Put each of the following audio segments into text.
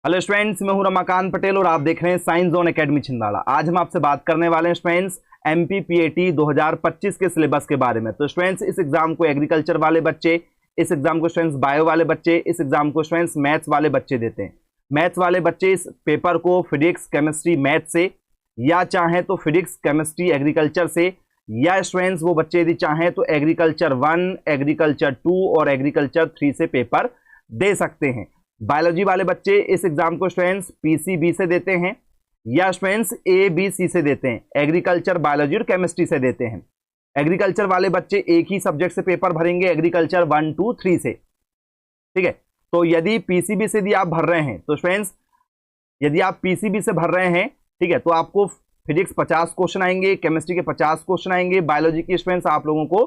Hello students, मैं हूं रमाकांत पटेल और आप देख रहे हैं साइंस जोन एकेडमी छिंदवाड़ा। आज हम आपसे बात करने वाले हैं स्टूडेंट्स एमपीपीएटी 2025 के सिलेबस के बारे में। तो स्टूडेंट्स, इस एग्जाम को एग्रीकल्चर वाले बच्चे, इस एग्जाम को स्टूडेंट्स बायो वाले बच्चे, इस एग्जाम को स्टूडेंट्स मैथ्स वाले बच्चे देते हैं। मैथ्स वाले बच्चे इस पेपर को फिजिक्स केमिस्ट्री मैथ से, या चाहें तो फिजिक्स केमिस्ट्री एग्रीकल्चर से, या स्टूडेंट्स वो बच्चे यदि चाहें तो एग्रीकल्चर 1, एग्रीकल्चर 2 और एग्रीकल्चर 3 से पेपर दे सकते हैं। बायोलॉजी वाले बच्चे इस एग्जाम को स्टूडेंट्स पीसीबी से देते हैं या स्टूडेंट्स एबीसी से देते हैं, एग्रीकल्चर, बायोलॉजी और केमिस्ट्री से देते हैं। एग्रीकल्चर वाले बच्चे एक ही सब्जेक्ट से पेपर भरेंगे, एग्रीकल्चर 1, 2, 3 से। ठीक है, तो यदि पीसीबी से यदि आप भर रहे हैं तो स्टूडेंट्स, यदि आप पीसीबी से भर रहे हैं, ठीक है, तो आपको फिजिक्स 50 क्वेश्चन आएंगे, केमिस्ट्री के 50 क्वेश्चन आएंगे, बायोलॉजी के स्टूडेंट्स आप लोगों को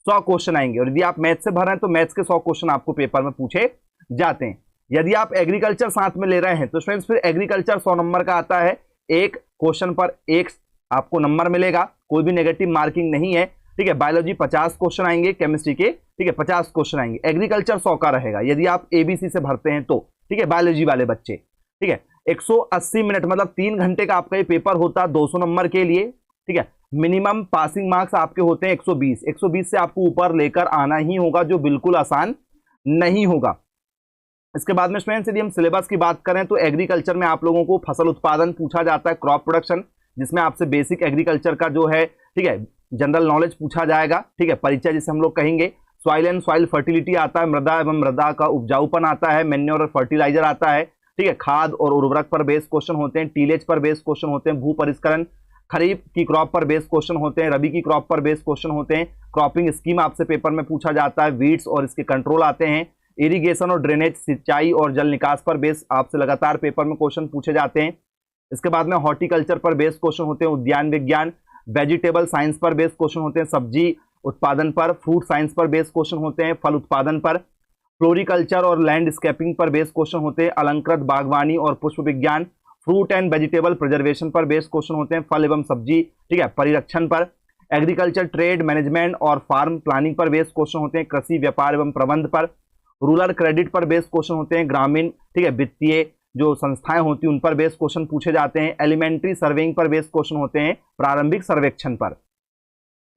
100 क्वेश्चन आएंगे। और यदि आप मैथ से भर रहे हैं तो मैथ्स के 100 क्वेश्चन आपको पेपर में पूछे जाते हैं। यदि आप एग्रीकल्चर साथ में ले रहे हैं तो स्टूडेंट्स फिर एग्रीकल्चर 100 नंबर का आता है, एक क्वेश्चन पर एक आपको नंबर मिलेगा, कोई भी नेगेटिव मार्किंग नहीं है। ठीक है, बायोलॉजी 50 क्वेश्चन आएंगे, केमिस्ट्री के, ठीक है, 50 क्वेश्चन आएंगे, एग्रीकल्चर 100 का रहेगा यदि आप एबीसी से भरते हैं तो। ठीक है, बायोलॉजी वाले बच्चे, ठीक है, 180 मिनट मतलब 3 घंटे का आपका ये पेपर होता है 200 नंबर के लिए। ठीक है, मिनिमम पासिंग मार्क्स आपके होते हैं 120, 120 से आपको ऊपर लेकर आना ही होगा, जो बिल्कुल आसान नहीं होगा। इसके बाद में स्टूडेंट्स यदि हम सिलेबस की बात करें तो एग्रीकल्चर में आप लोगों को फसल उत्पादन पूछा जाता है, क्रॉप प्रोडक्शन, जिसमें आपसे बेसिक एग्रीकल्चर का जो है, ठीक है, जनरल नॉलेज पूछा जाएगा। ठीक है, परिचय जिसे हम लोग कहेंगे। सॉइल एंड सॉइल फर्टिलिटी आता है, मृदा एवं मृदा का उपजाऊपन आता है, मैन्योर और फर्टिलाइजर आता है। ठीक है, खाद और उर्वरक पर बेस्ड क्वेश्चन होते हैं, टीलेज पर बेस्ड क्वेश्चन होते हैं, भू परिष्करण, खरीफ की क्रॉप पर बेस्ड क्वेश्चन होते हैं, रबी की क्रॉप पर बेस्ड क्वेश्चन होते हैं, क्रॉपिंग स्कीम आपसे पेपर में पूछा जाता है, वीड्स और इसके कंट्रोल आते हैं, इरिगेशन और ड्रेनेज, सिंचाई और जल निकास पर बेस आपसे लगातार पेपर में क्वेश्चन पूछे जाते हैं। इसके बाद में हॉर्टिकल्चर पर बेस्ड क्वेश्चन होते हैं, उद्यान विज्ञान, वेजिटेबल साइंस पर बेस्ड क्वेश्चन होते हैं, सब्जी उत्पादन पर, फ्रूट साइंस पर बेस्ड क्वेश्चन होते हैं, फल उत्पादन पर, फ्लोरिकल्चर और लैंडस्केपिंग पर बेस्ड क्वेश्चन होते हैं, अलंकृत बागवानी और पुष्प विज्ञान, फ्रूट एंड वेजिटेबल प्रिजर्वेशन पर बेस्ड क्वेश्चन होते हैं, फल एवं सब्जी, ठीक है, परिरक्षण पर, एग्रीकल्चर ट्रेड मैनेजमेंट और फार्म प्लानिंग पर बेस्ड क्वेश्चन होते हैं, कृषि व्यापार एवं प्रबंध पर, रूरल क्रेडिट पर बेस्ड क्वेश्चन होते हैं, ग्रामीण, ठीक है, वित्तीय जो संस्थाएं होती हैं उन पर बेस्ड क्वेश्चन पूछे जाते हैं, एलिमेंट्री सर्वेइंग पर बेस्ड क्वेश्चन होते हैं, प्रारंभिक सर्वेक्षण पर।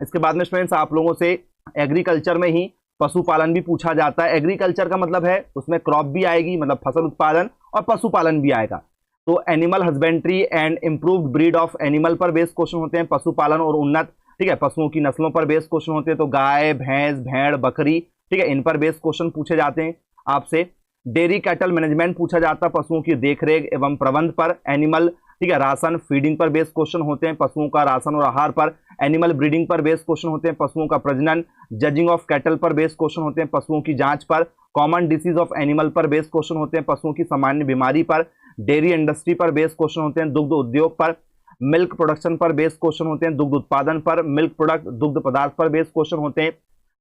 इसके बाद में स्टूडेंट्स आप लोगों से एग्रीकल्चर में ही पशुपालन भी पूछा जाता है। एग्रीकल्चर का मतलब है उसमें क्रॉप भी आएगी, मतलब फसल उत्पादन, और पशुपालन भी आएगा। तो animal husbandry and improved breed of animal पर बेस्ड क्वेश्चन होते हैं, पशुपालन और उन्नत, ठीक है, पशुओं की नस्लों पर बेस्ड क्वेश्चन होते हैं, तो गाय, भैंस, भेड़, बकरी, ठीक है, इन पर बेस्ड क्वेश्चन पूछे जाते हैं आपसे। डेयरी कैटल मैनेजमेंट पूछा जाता है, पशुओं की देखरेख एवं प्रबंध पर। एनिमल, ठीक है, राशन फीडिंग पर बेस्ड क्वेश्चन होते हैं, पशुओं का राशन और आहार पर। एनिमल ब्रीडिंग पर बेस्ड क्वेश्चन होते हैं, पशुओं का प्रजनन। जजिंग ऑफ कैटल पर बेस्ड क्वेश्चन होते हैं, पशुओं की जांच पर। कॉमन डिसीज ऑफ एनिमल पर बेस्ड क्वेश्चन होते हैं, पशुओं की सामान्य बीमारी पर। डेयरी इंडस्ट्री पर बेस्ड क्वेश्चन होते हैं, दुग्ध उद्योग पर। मिल्क प्रोडक्शन पर बेस्ड क्वेश्चन होते हैं, दुग्ध उत्पादन पर। मिल्क प्रोडक्ट, दुग्ध पदार्थ पर बेस्ड क्वेश्चन होते हैं।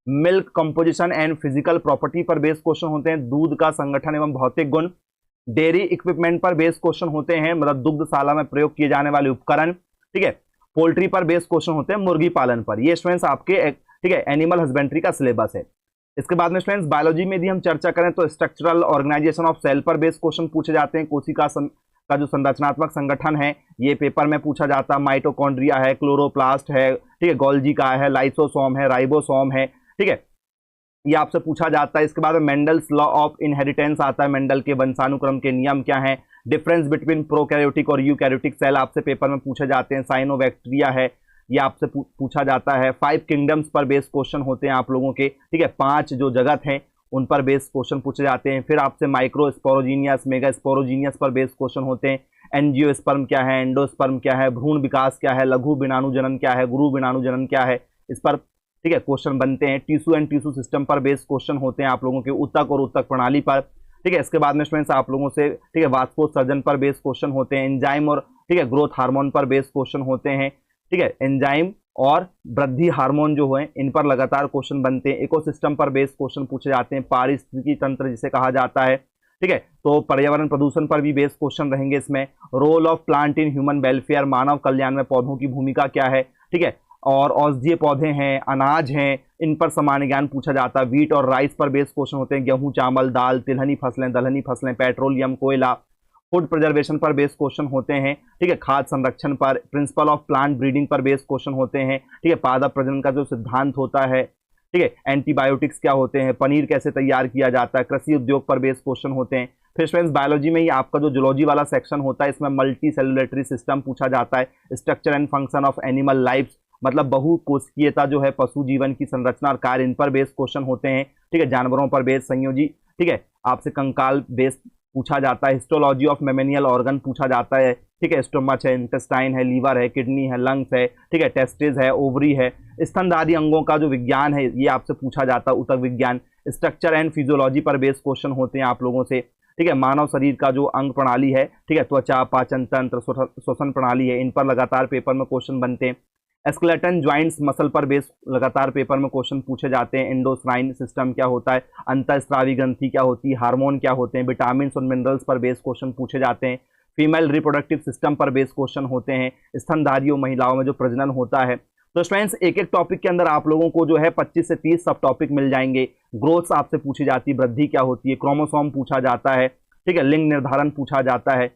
Milk composition and physical property पर बेस्ड क्वेश्चन होते हैं, दूध का संगठन एवं भौतिक गुण। डेयरी इक्विपमेंट पर बेस्ड क्वेश्चन होते हैं, मतलब दुग्धशाला में प्रयोग किए जाने वाले उपकरण। ठीक है, पोल्ट्री पर बेस्ड क्वेश्चन होते हैं, मुर्गी पालन पर। ये स्टूडेंट्स आपके, ठीक है, एनिमल हस्बेंड्री का सिलेबस है। इसके बाद में स्टूडेंट्स बायोलॉजी में यदि हम चर्चा करें तो स्ट्रक्चरल ऑर्गेनाइजेशन ऑफ सेल पर बेस्ड क्वेश्चन पूछे जाते हैं, कोशिका का जो संरचनात्मक संगठन है ये पेपर में पूछा जाता है। माइटोकॉन्ड्रिया है, क्लोरोप्लास्ट है, ठीक है, गोल्जी का है, लाइसोसोम है, राइबोसोम है, ठीक है, ये आपसे पूछा जाता है। इसके बाद में मेंडल्स लॉ ऑफ इनहेरिटेंस आता है, मेंडल के वंशानुक्रम के नियम क्या हैं। डिफरेंस बिटवीन प्रोकैरियोटिक और यूकैरियोटिक सेल आपसे पेपर में पूछे जाते हैं। साइनोबैक्टीरिया है, ये आपसे पूछा जाता है। 5 किंगडम्स पर बेस्ड क्वेश्चन होते हैं आप लोगों के, ठीक है, 5 जो जगत हैं उन पर बेस्ड क्वेश्चन पूछे जाते हैं। फिर आपसे माइक्रोस्पोरोजीनियस, मेगास्पोरोजीनियस पर बेस्ड क्वेश्चन होते हैं। एंजियोस्पर्म क्या है, एंडोस्पर्म क्या है, भ्रूण विकास क्या है, लघु बिनाणुजनन क्या है, गुरु बिनाणुजनन क्या है, इस पर, ठीक है, क्वेश्चन बनते हैं। टिश्यू एंड टिश्यू सिस्टम पर बेस्ड क्वेश्चन होते हैं आप लोगों के, ऊतक और ऊतक प्रणाली पर। ठीक है, इसके बाद में स्टूडेंट्स आप लोगों से, ठीक है, वाष्पोत्सर्जन पर बेस्ड क्वेश्चन होते हैं। एंजाइम और, ठीक है, ग्रोथ हार्मोन पर बेस्ड क्वेश्चन होते हैं। ठीक है, एंजाइम और वृद्धि हार्मोन जो है इन पर लगातार क्वेश्चन बनते हैं। इकोसिस्टम पर बेस्ड क्वेश्चन पूछे जाते हैं, पारिस्थितिकी तंत्र जिसे कहा जाता है। ठीक है, तो पर्यावरण प्रदूषण पर भी बेस्ड क्वेश्चन रहेंगे इसमें। Role of plant in human welfare, मानव कल्याण में पौधों की भूमिका क्या है। ठीक है, और औषधीय पौधे हैं, अनाज हैं, इन पर सामान्य ज्ञान पूछा जाता है। वीट और राइस पर बेस्ड क्वेश्चन होते हैं, गेहूं, चावल, दाल, तिलहनी फसलें, दलहनी फसलें, पेट्रोलियम, कोयला, फूड प्रिजर्वेशन पर बेस्ड क्वेश्चन होते हैं, ठीक है, खाद्य संरक्षण पर, प्रिंसिपल ऑफ प्लांट ब्रीडिंग पर बेस्ड क्वेश्चन होते हैं, ठीक है, पादप प्रजनन का जो सिद्धांत होता है, ठीक है, एंटीबायोटिक्स क्या होते हैं, पनीर कैसे तैयार किया जाता है, कृषि उद्योग पर बेस्ड क्वेश्चन होते हैं। फिर स्टूडेंट्स बायोलॉजी में ही आपका जो जूलॉजी वाला सेक्शन होता है, इसमें मल्टी सेलुलेटरी सिस्टम पूछा जाता है, structure and function of animal life, मतलब बहुकोशिकीयता जो है पशु जीवन की संरचना और कार्य, इन पर बेस्ड क्वेश्चन होते हैं, ठीक है, जानवरों पर बेस्ड संयोजी, ठीक है, आपसे कंकाल बेस्ड पूछा जाता है, हिस्टोलॉजी ऑफ मेमेनियल ऑर्गन पूछा जाता है, ठीक है, स्टोमच है, इंटेस्टाइन है, लीवर है, किडनी है, लंग्स है, ठीक है, टेस्टिस है, ओवरी है, स्तनधारी अंगों का जो विज्ञान है ये आपसे पूछा जाता है, ऊतक विज्ञान, स्ट्रक्चर एंड फिजियोलॉजी पर बेस्ड क्वेश्चन होते हैं आप लोगों से, ठीक है, मानव शरीर का जो अंग प्रणाली है, ठीक है, त्वचा, पाचन तंत्र, श्वसन प्रणाली है, इन पर लगातार पेपर में क्वेश्चन बनते हैं। स्केलेटन ज्वाइंट्स मसल पर बेस लगातार पेपर में क्वेश्चन पूछे जाते हैं। एंडोक्राइन सिस्टम क्या होता है, अंतःस्रावी ग्रंथि क्या होती है, हार्मोन क्या होते हैं, विटामिन और मिनरल्स पर बेस क्वेश्चन पूछे जाते हैं। फीमेल रिप्रोडक्टिव सिस्टम पर बेस क्वेश्चन होते हैं। स्तनधारियों महिलाओं में जो प्रजनन होता है। तो स्टूडेंट्स एक एक टॉपिक के अंदर आप लोगों को जो है 25 से 30 सब टॉपिक मिल जाएंगे। ग्रोथ्स आपसे पूछी जाती है, वृद्धि क्या होती है, क्रोमोसोम पूछा जाता है, ठीक है, लिंग निर्धारण पूछा जाता है।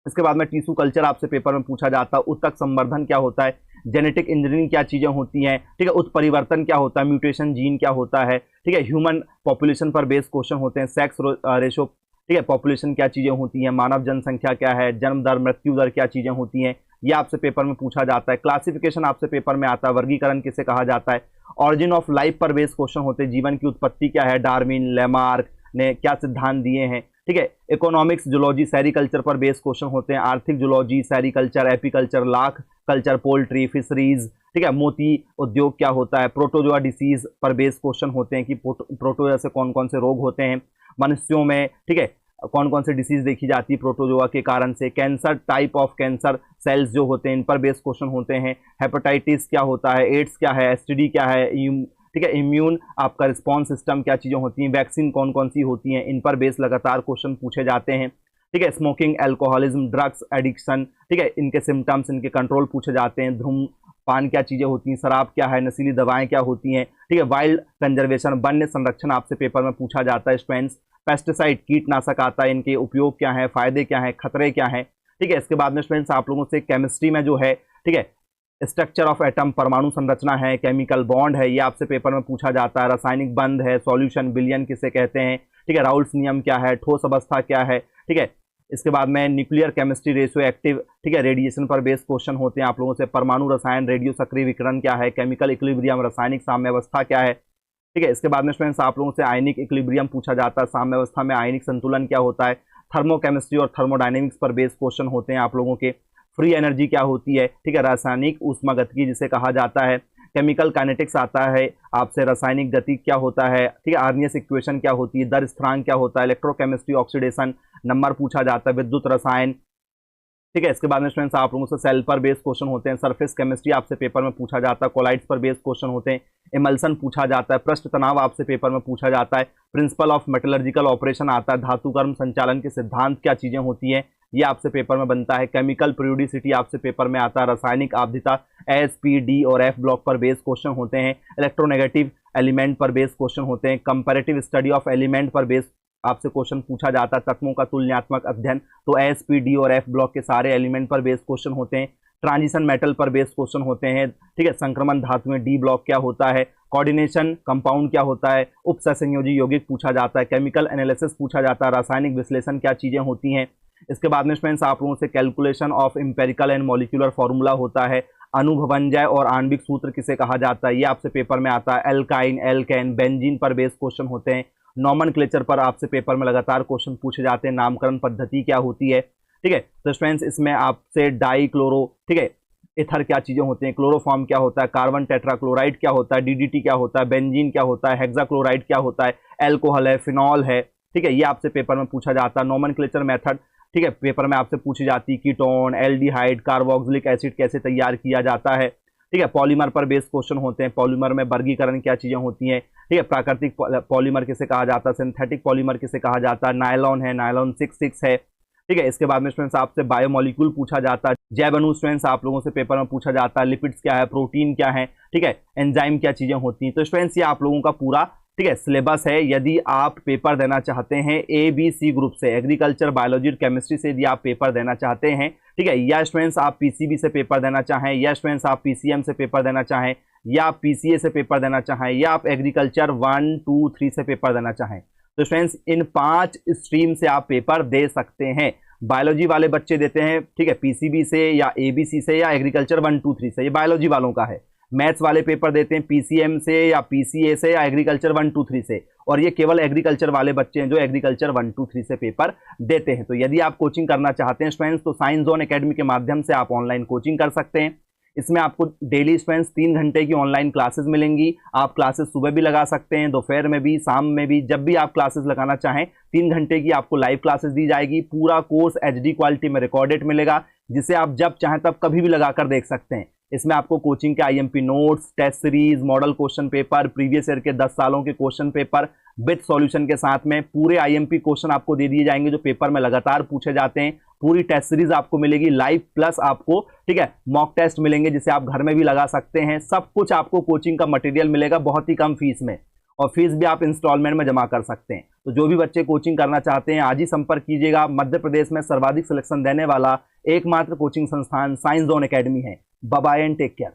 इसके बाद में टिश्यू कल्चर आपसे पेपर में पूछा जाता है। ऊतक संवर्धन क्या होता है, जेनेटिक इंजीनियरिंग क्या चीज़ें होती हैं, ठीक है, उत्परिवर्तन क्या होता है, म्यूटेशन जीन क्या होता है, ठीक है, ह्यूमन पॉपुलेशन पर बेस्ड क्वेश्चन होते हैं। सेक्स रेशो, ठीक है, पॉपुलेशन क्या चीज़ें होती हैं, मानव जनसंख्या क्या है, जन्म दर मृत्यु दर क्या चीज़ें होती हैं, ये आपसे पेपर में पूछा जाता है। क्लासिफिकेशन आपसे पेपर में आता है, वर्गीकरण किसे कहा जाता है। ऑरिजिन ऑफ लाइफ पर बेस्ड क्वेश्चन होते हैं, जीवन की उत्पत्ति क्या है, डार्विन लेमार्क ने क्या सिद्धांत दिए हैं, ठीक है। इकोनॉमिक्स जूलॉजी सेरिकल्चर पर बेस्ड क्वेश्चन होते हैं। आर्थिक zoology, sericulture, apiculture, lakh culture, poultry, fisheries, ठीक है, मोती उद्योग क्या होता है। प्रोटोजोआ डिसीज पर बेस्ड क्वेश्चन होते हैं कि प्रोटोजोआ से कौन कौन से रोग होते हैं मनुष्यों में, ठीक है, कौन कौन से डिसीज देखी जाती है प्रोटोजोआ के कारण से। Cancer, type of cancer cells जो होते हैं इन पर बेस्ड क्वेश्चन होते हैं। हेपेटाइटिस क्या होता है, एड्स क्या है, एसटीडी क्या है, ठीक है, इम्यून आपका रिस्पॉन्स सिस्टम क्या चीज़ें होती हैं, वैक्सीन कौन कौन सी होती हैं, इन पर बेस लगातार क्वेश्चन पूछे जाते हैं, ठीक है। स्मोकिंग, अल्कोहलिज्म, ड्रग्स एडिक्शन, ठीक है, इनके सिम्टम्स, इनके कंट्रोल पूछे जाते हैं। धूम्रपान क्या चीज़ें होती हैं, शराब क्या है, नशीली दवाएं क्या होती हैं, ठीक है। वाइल्ड कंजर्वेशन, वन्य संरक्षण आपसे पेपर में पूछा जाता है। स्टूडेंट्स पेस्टिसाइड, कीटनाशक आता है, इनके उपयोग क्या है, फायदे क्या है, खतरे क्या हैं, ठीक है। इसके बाद में स्टूडेंट्स आप लोगों से केमिस्ट्री में जो है, ठीक है, स्ट्रक्चर ऑफ एटम, परमाणु संरचना है, केमिकल बॉन्ड है, ये आपसे पेपर में पूछा जाता है। रासायनिक बंध है, सॉल्यूशन, विलयन किसे कहते हैं, ठीक है, राउल्स नियम क्या है, ठोस अवस्था क्या है, ठीक है। इसके बाद में न्यूक्लियर केमिस्ट्री, रेडियो एक्टिव, ठीक है, रेडिएशन पर बेस्ड क्वेश्चन होते हैं आप लोगों से। परमाणु रसायन, रेडियो सक्रिय विकिरण क्या है, केमिकल इक्विलिब्रियम, रासायनिक साम्यावस्था क्या है, ठीक है। इसके बाद में स्टूडेंट्स आप लोगों से आयनिक इक्विलिब्रियम पूछा जाता है, साम्यावस्था में आयनिक संतुलन क्या होता है। थर्मोकेमिस्ट्री और थर्मोडायनेमिक्स पर बेस्ड क्वेश्चन होते हैं आप लोगों के। फ्री एनर्जी क्या होती है, ठीक है, रासायनिक ऊष्मागतिकी जिसे कहा जाता है। केमिकल काइनेटिक्स आता है आपसे, रासायनिक गति क्या होता है, ठीक है, आर्नियस इक्वेशन क्या होती है, दर स्थिरांक क्या होता है। इलेक्ट्रोकेमिस्ट्री, ऑक्सीडेशन नंबर पूछा जाता है। विद्युत रसायन, ठीक है। इसके बाद में स्टूडेंट्स आप लोगों से सेल पर बेस्ड क्वेश्चन होते हैं। सरफेस केमिस्ट्री आपसे पेपर में पूछा जाता है। कोलाइड्स पर बेस्ड क्वेश्चन होते हैं। इमल्सन पूछा जाता है। पृष्ठ तनाव आपसे पेपर में पूछा जाता है। प्रिंसिपल ऑफ मेटलर्जिकल ऑपरेशन आता है। धातु कर्म संचालन के सिद्धांत क्या चीजें होती हैं, ये आपसे पेपर में बनता है। केमिकल प्रियोडिसिटी आपसे पेपर में आता है। रासायनिक आवधिता, एस, पी, डी और एफ ब्लॉक पर बेस्ड क्वेश्चन होते हैं। इलेक्ट्रोनेगेटिव एलिमेंट पर बेस्ड क्वेश्चन होते हैं। कंपैरेटिव स्टडी ऑफ एलिमेंट पर बेस्ड आपसे क्वेश्चन पूछा जाता है। तत्वों का तुलनात्मक अध्ययन, तो एस, पी, डी और एफ ब्लॉक के सारे एलिमेंट पर बेस्ड क्वेश्चन होते हैं। ट्रांजिशन मेटल पर बेस्ड क्वेश्चन होते हैं, ठीक है। संक्रमण धातुएं, डी ब्लॉक क्या होता है। कोऑर्डिनेशन कंपाउंड क्या होता है। उप सहसंयोजी यौगिक पूछा जाता है। केमिकल एनालिसिस पूछा जाता है। रासायनिक विश्लेषण क्या चीजें होती हैं। इसके बाद में स्टूडेंट्स आप लोगों से calculation of empirical and molecular formula होता है। अनुभवंजय और आणविक सूत्र किसे कहा जाता है, ये आपसे पेपर में आता है। एल्काइन, एल्केन, बेंजीन पर बेस्ड क्वेश्चन होते हैं। नॉमेनक्लेचर पर आपसे पेपर में लगातार क्वेश्चन पूछे जाते हैं। नामकरण पद्धति क्या होती है, ठीक है। तो स्टूडेंट्स इसमें आपसे डाई क्लोरो, ठीक है, इथर क्या चीजें होती हैं। क्लोरोफॉर्म क्या होता है। कार्बन टेट्राक्लोराइड क्या होता है। डीडीटी क्या होता है। बेंजीन क्या होता है। हेक्साक्लोराइड क्या होता है। एल्कोहल है, फिनॉल है, ठीक है, ये आपसे पेपर में पूछा जाता है। नॉमेनक्लेचर मेथड, ठीक है, पेपर में आपसे पूछी जाती है। कीटोन, एल्डिहाइड, कार्बोक्सिलिक एसिड कैसे तैयार किया जाता है, ठीक है। पॉलीमर पर बेस्ड क्वेश्चन होते हैं। पॉलीमर में वर्गीकरण क्या चीजें होती हैं, ठीक है। प्राकृतिक पॉलीमर किसे कहा जाता है। सिंथेटिक पॉलीमर किसे कहा जाता है। नायलॉन है, नायलॉन 6 है, ठीक है। इसके बाद में स्टूडेंट्स आपसे बायोमोलिक्यूल पूछा जाता है। जैव अणु स्टूडेंट्स आप लोगों से पेपर में पूछा जाता है। लिपिड्स क्या है, प्रोटीन क्या है, ठीक है, एंजाइम क्या चीजें होती हैं। तो स्टूडेंट्स ये आप लोगों का पूरा ठीक है, सिलेबस है। यदि आप पेपर देना चाहते हैं ABC ग्रुप से, एग्रीकल्चर, बायोलॉजी और केमिस्ट्री से यदि आप पेपर देना चाहते हैं, ठीक है, या स्टूडेंट्स आप PCB से पेपर देना चाहें, या स्टूडेंट्स आप PCM से पेपर देना चाहें, या आप PCA से पेपर देना चाहें, या आप एग्रीकल्चर 1, 2, 3 से पेपर देना चाहें, तो स्टूडेंट्स इन 5 स्ट्रीम से आप पेपर दे सकते हैं। बायोलॉजी वाले बच्चे देते हैं, ठीक है, PCB से या ABC से या एग्रीकल्चर 1, 2, 3 से, ये बायोलॉजी वालों का है। मैथ्स वाले पेपर देते हैं PCM से या PCA से या एग्रीकल्चर 1, 2, 3 से, और ये केवल एग्रीकल्चर वाले बच्चे हैं जो एग्रीकल्चर 1, 2, 3 से पेपर देते हैं। तो यदि आप कोचिंग करना चाहते हैं स्टूडेंट्स, तो साइंस जोन एकेडमी के माध्यम से आप ऑनलाइन कोचिंग कर सकते हैं। इसमें आपको डेली स्टूडेंट्स 3 घंटे की ऑनलाइन क्लासेस मिलेंगी। आप क्लासेस सुबह भी लगा सकते हैं, दोपहर में भी, शाम में भी, जब भी आप क्लासेस लगाना चाहें 3 घंटे की आपको लाइव क्लासेस दी जाएगी। पूरा कोर्स HD क्वालिटी में रिकॉर्डेड मिलेगा, जिसे आप जब चाहें तब कभी भी लगाकर देख सकते हैं। इसमें आपको कोचिंग के IMP notes, test series, model question paper, previous year के 10 सालों के क्वेश्चन पेपर विद सॉल्यूशन के साथ में पूरे IMP क्वेश्चन आपको दे दिए जाएंगे जो पेपर में लगातार पूछे जाते हैं। पूरी टेस्ट सीरीज आपको मिलेगी लाइव, प्लस आपको, ठीक है, मॉक टेस्ट मिलेंगे जिसे आप घर में भी लगा सकते हैं। सब कुछ आपको कोचिंग का मटेरियल मिलेगा बहुत ही कम फीस में, और फीस भी आप इंस्टॉलमेंट में जमा कर सकते हैं। तो जो भी बच्चे कोचिंग करना चाहते हैं आज ही संपर्क कीजिएगा। मध्य प्रदेश में सर्वाधिक सिलेक्शन देने वाला एकमात्र कोचिंग संस्थान साइंस जोन एकेडमी है। Bye bye and take care.